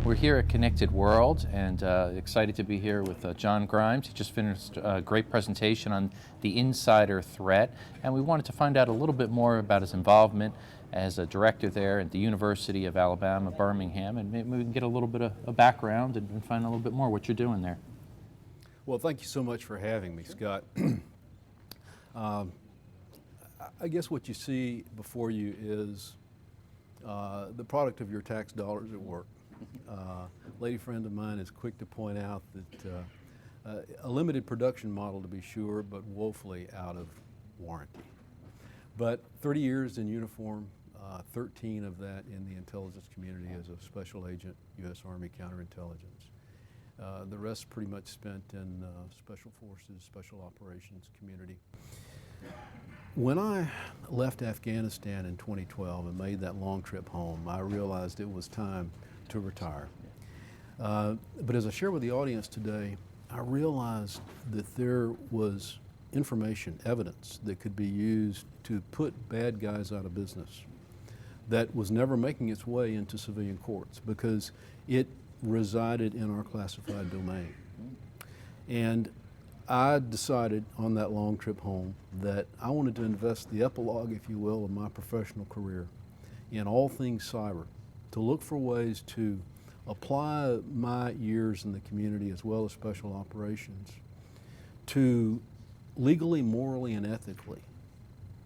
We're here at Connected World and excited to be here with John Grimes. He just finished a great presentation on the insider threat, and we wanted to find out a little bit more about his involvement as a director there at the University of Alabama, Birmingham, and maybe we can get a little bit of a background and find a little bit more what you're doing there. Well, thank you so much for having me, Scott. I guess what you see before you is the product of your tax dollars at work. A lady friend of mine is quick to point out that a limited production model, to be sure, but woefully out of warranty. But 30 years in uniform, 13 of that in the intelligence community as a special agent, U.S. Army counterintelligence. The rest pretty much spent in special forces, special operations community. When I left Afghanistan in 2012 and made that long trip home, I realized it was time to retire. But as I share with the audience today, I realized that there was information, evidence that could be used to put bad guys out of business that was never making its way into civilian courts because it resided in our classified domain. And I decided on that long trip home that I wanted to invest the epilogue, if you will, of my professional career in all things cyber, to look for ways to apply my years in the community as well as special operations to legally, morally, and ethically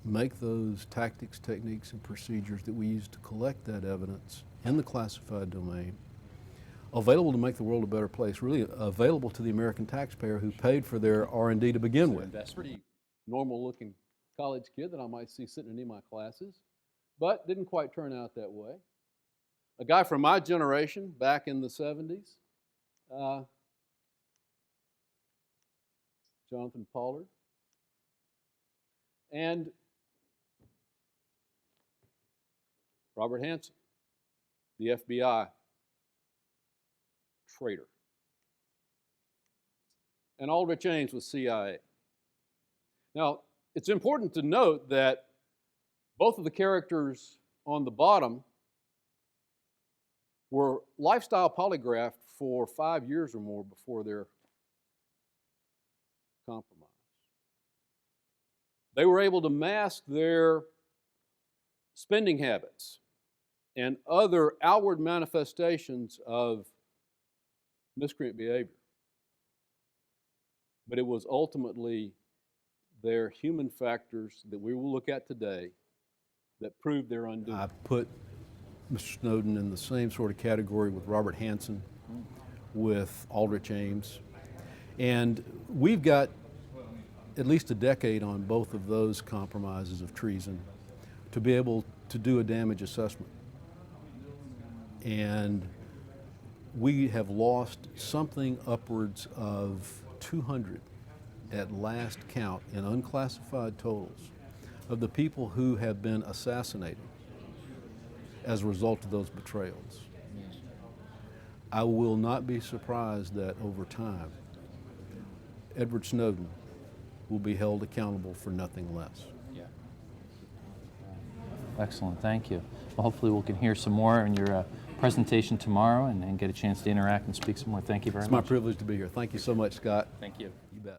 make those tactics, techniques, and procedures that we use to collect that evidence in the classified domain available to make the world a better place, really available to the American taxpayer who paid for their R&D to begin with. That's a pretty normal looking college kid that I might see sitting in any of my classes, but didn't quite turn out that way. A guy from my generation back in the 70s, Jonathan Pollard, and Robert Hansen, the FBI traitor, and Aldrich Ames with CIA. Now, it's important to note that both of the characters on the bottom were lifestyle polygraphed for 5 years or more before their compromise. They were able to mask their spending habits and other outward manifestations of miscreant behavior. But it was ultimately their human factors that we will look at today that proved their undoing. I put Mr. Snowden in the same sort of category with Robert Hansen, with Aldrich Ames, and we've got at least a decade on both of those compromises of treason to be able to do a damage assessment. And we have lost something upwards of 200 at last count in unclassified totals of the people who have been assassinated as a result of those betrayals. I will not be surprised that over time, Edward Snowden will be held accountable for nothing less. Yeah. Excellent, thank you. Well, hopefully we can hear some more in your presentation tomorrow and get a chance to interact and speak some more. Thank you very much. It's my privilege to be here. Thank you so much, Scott. Thank you. You bet.